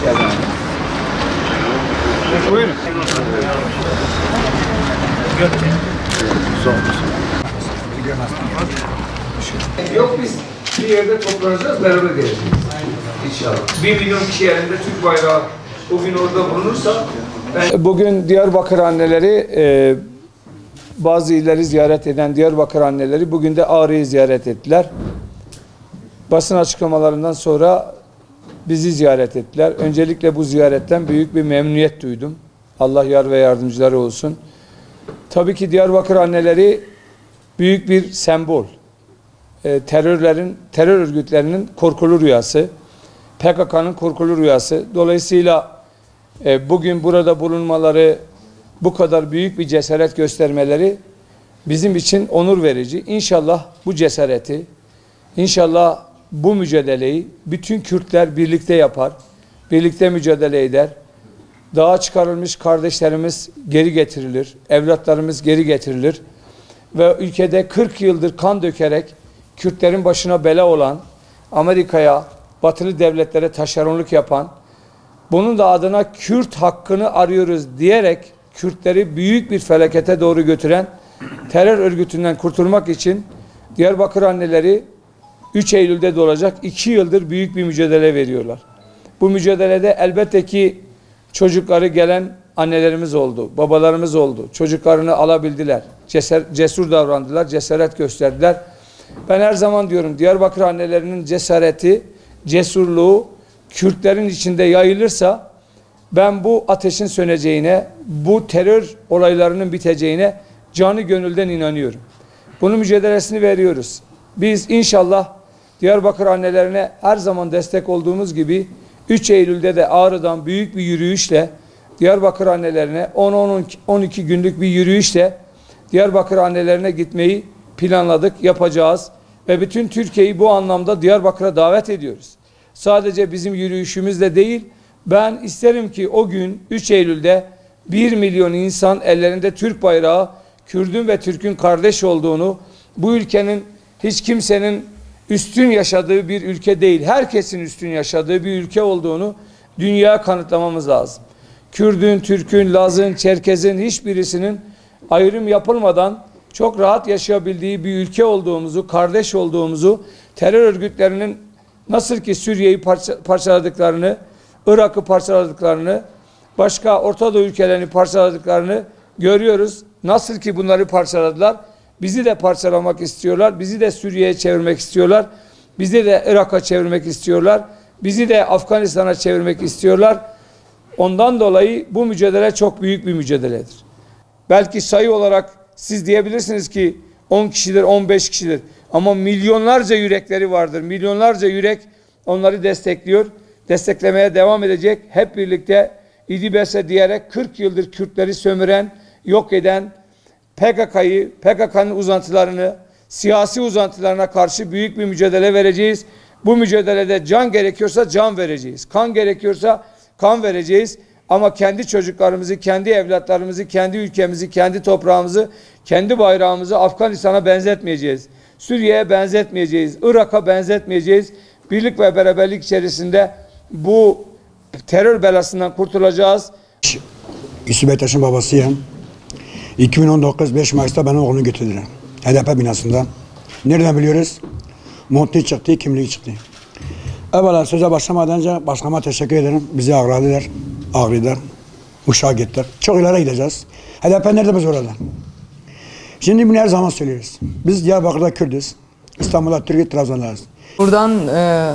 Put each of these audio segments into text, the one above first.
geldiniz. Buyurun. Yok, biz bir yerde toplanacağız, beraber geleceğiz. İnşallah. 1 milyon kişi elinde Türk bayrağı bugün orada bulunursa... Bugün Diyarbakır anneleri, bazı illeri ziyaret eden Diyarbakır anneleri bugün de Ağrı'yı ziyaret ettiler. Basın açıklamalarından sonra bizi ziyaret ettiler. Öncelikle bu ziyaretten büyük bir memnuniyet duydum. Allah yar ve yardımcıları olsun. Tabii ki Diyarbakır anneleri büyük bir sembol. Terör örgütlerinin korkulu rüyası. PKK'nın korkulu rüyası. Dolayısıyla bugün burada bulunmaları, bu kadar büyük bir cesaret göstermeleri bizim için onur verici. İnşallah bu cesareti, inşallah bu mücadeleyi bütün Kürtler birlikte yapar, birlikte mücadele eder. Dağa çıkarılmış kardeşlerimiz geri getirilir, evlatlarımız geri getirilir. Ve ülkede 40 yıldır kan dökerek Kürtlerin başına bela olan, Amerika'ya, batılı devletlere taşeronluk yapan, bunun da adına Kürt hakkını arıyoruz diyerek Kürtleri büyük bir felakete doğru götüren terör örgütünden kurtulmak için Diyarbakır anneleri 3 Eylül'de de olacak 2 yıldır büyük bir mücadele veriyorlar. Bu mücadelede elbette ki çocukları gelen annelerimiz oldu, babalarımız oldu. Çocuklarını alabildiler, cesur davrandılar, cesaret gösterdiler. Ben her zaman diyorum, Diyarbakır annelerinin cesareti, cesurluğu Kürtlerin içinde yayılırsa ben bu ateşin söneceğine, bu terör olaylarının biteceğine canı gönülden inanıyorum. Bunun mücadelesini veriyoruz. Biz inşallah Diyarbakır annelerine her zaman destek olduğumuz gibi 3 Eylül'de de Ağrı'dan büyük bir yürüyüşle Diyarbakır annelerine 10-12 günlük bir yürüyüşle Diyarbakır annelerine gitmeyi planladık, yapacağız ve bütün Türkiye'yi bu anlamda Diyarbakır'a davet ediyoruz. Sadece bizim yürüyüşümüzle değil, ben isterim ki o gün 3 Eylül'de 1 milyon insan ellerinde Türk bayrağı, Kürdün ve Türk'ün kardeş olduğunu, bu ülkenin hiç kimsenin üstün yaşadığı bir ülke değil, herkesin üstün yaşadığı bir ülke olduğunu dünyaya kanıtlamamız lazım. Kürdün, Türk'ün, Laz'ın, Çerkez'in hiçbirisinin ayrım yapılmadan çok rahat yaşayabildiği bir ülke olduğumuzu, kardeş olduğumuzu, terör örgütlerinin nasıl ki Suriye'yi parçaladıklarını, Irak'ı parçaladıklarını, başka Orta Doğu ülkelerini parçaladıklarını görüyoruz. Nasıl ki bunları parçaladılar, bizi de parçalamak istiyorlar, bizi de Suriye'ye çevirmek istiyorlar, bizi de Irak'a çevirmek istiyorlar, bizi de Afganistan'a çevirmek istiyorlar. Ondan dolayı bu mücadele çok büyük bir mücadeledir. Belki sayı olarak siz diyebilirsiniz ki 10 kişidir, 15 kişidir. Ama milyonlarca yürekleri vardır. Milyonlarca yürek onları destekliyor. Desteklemeye devam edecek. Hep birlikte İdibes'e diyerek 40 yıldır Kürtleri sömüren, yok eden PKK'yı, PKK'nın uzantılarını, siyasi uzantılarına karşı büyük bir mücadele vereceğiz. Bu mücadelede can gerekiyorsa can vereceğiz. Kan gerekiyorsa kan vereceğiz. Ama kendi çocuklarımızı, kendi evlatlarımızı, kendi ülkemizi, kendi toprağımızı, kendi bayrağımızı Afganistan'a benzetmeyeceğiz. Suriye'ye benzetmeyeceğiz. Irak'a benzetmeyeceğiz. Birlik ve beraberlik içerisinde bu terör belasından kurtulacağız. Yusuf Bektaş'ın babasıyım. 2019 5 Mayıs'ta bana oğlunu götürdüler. HDP binasında. Nereden biliyoruz? Montlu çıktı, kimliği çıktı. Evvela söze başlamadan önce başkama teşekkür ederim. Bizi ağırladılar. Ağrı'da. Uşak'a gittiler. Çok ileri gideceğiz. HDP nerede biz orada? Şimdi bunu her zaman söylüyoruz. Biz Diyarbakır'da Kürdüz. İstanbul'da Türkiye, Trabzon'dayız. Buradan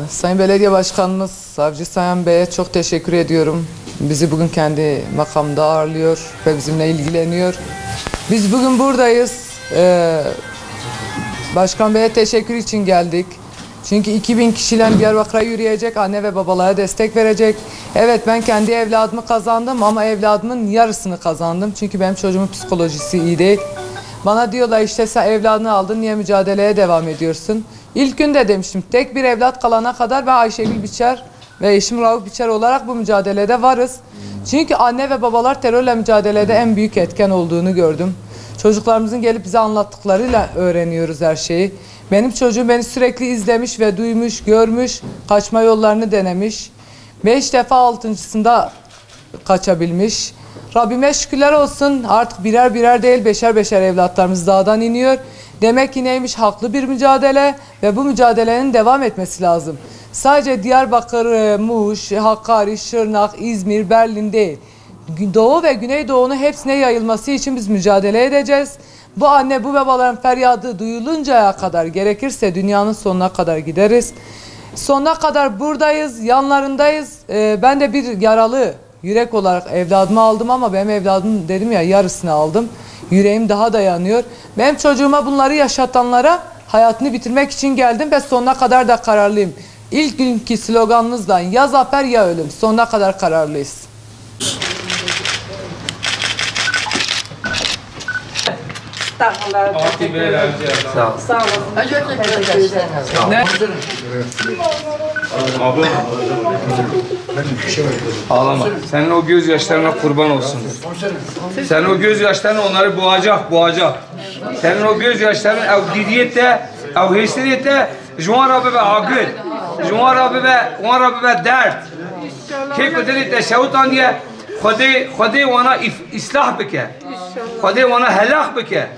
Sayın Belediye Başkanımız Savcı Sayan Bey'e çok teşekkür ediyorum. Bizi bugün kendi makamda ağırlıyor ve bizimle ilgileniyor. Biz bugün buradayız. Başkan Bey'e teşekkür için geldik. Çünkü 2000 kişiyle Diyarbakır'a yürüyecek, anne ve babalara destek verecek. Evet, ben kendi evladımı kazandım ama evladımın yarısını kazandım. Çünkü benim çocuğumun psikolojisi iyi değil. Bana diyorlar işte sen evladını aldın, niye mücadeleye devam ediyorsun? İlk gün de demiştim, tek bir evlat kalana kadar ben Ayşegül Biçer ve eşim Rauf Biçer olarak bu mücadelede varız. Çünkü anne ve babalar terörle mücadelede en büyük etken olduğunu gördüm. Çocuklarımızın gelip bize anlattıklarıyla öğreniyoruz her şeyi. Benim çocuğum beni sürekli izlemiş ve duymuş, görmüş, kaçma yollarını denemiş. 5 defa 6.sında kaçabilmiş. Rabbime şükürler olsun, artık birer birer değil 5'er 5'er evlatlarımız dağdan iniyor. Demek ki neymiş? Haklı bir mücadele ve bu mücadelenin devam etmesi lazım. Sadece Diyarbakır, Muş, Hakkari, Şırnak, İzmir, Berlin değil. Doğu ve Güneydoğu'nun hepsine yayılması için biz mücadele edeceğiz. Bu anne, bu babaların feryadı duyuluncaya kadar, gerekirse dünyanın sonuna kadar gideriz. Sonuna kadar buradayız, yanlarındayız. Ben de bir yaralı yürek olarak evladımı aldım ama benim evladım dedim ya, yarısını aldım. Yüreğim daha dayanıyor. Benim çocuğuma bunları yaşatanlara hayatını bitirmek için geldim ve sonuna kadar da kararlıyım. İlk günkü sloganımızdan ya zafer ya ölüm. Sonuna kadar kararlıyız. Sağ olun. Ne? Ağlama. Senin o gözyaşlarına kurban olsun. Senin o gözyaşların onları boğacak. Senin o gözyaşların evdiyette, evhesiriyette, juan Rabbi ve agil, juan Rabbi ve dert. Ki kudret teşevutan diye Khudê wana islah bike. Khudê wana helak bike.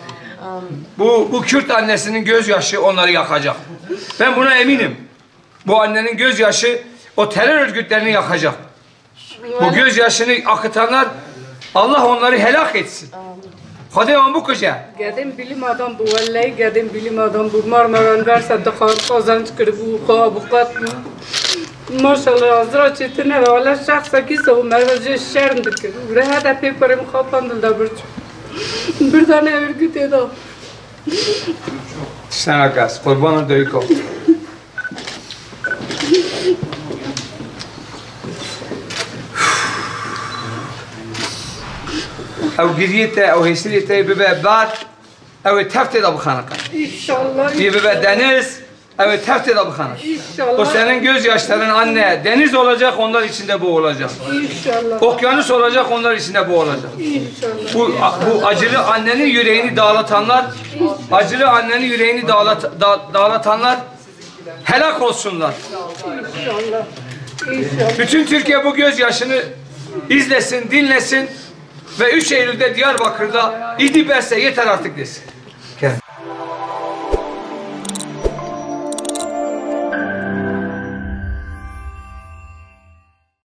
Bu Kürt annesinin gözyaşı onları yakacak. Ben buna eminim. Bu annenin gözyaşı o terör örgütlerini yakacak. Bu gözyaşını akıtanlar Allah onları helak etsin. Khudê wan bikuje. Gedim bilim adam bu vallahi gedim bilim adam bu Marmara Üniversitesi kazanç kırdı bu avukat mı? Maşallah azra çetine ve valla şahsa ki o mervece şermdik. Buraya da peperim kapandı da bir tane örgüt eda. Sana gaz. Kurbanı döyko. Ev giriyete, ev hesiriyete bibe bad, ev tefte da bıxanıka. İnşallah. Bibe deniz, ev tefte da bıxanık. İnşallah. O senin gözyaşların anne, deniz olacak, onlar içinde boğulacak. İnşallah. Okyanus olacak, onlar içinde boğulacak. İnşallah. Bu acılı annenin yüreğini dağlatanlar, acılı annenin yüreğini dağlatanlar helak olsunlar. İnşallah. İnşallah. Bütün Türkiye bu gözyaşını izlesin, dinlesin ve 3 Eylül'de Diyarbakır'da İdibes'e yeter artık desin.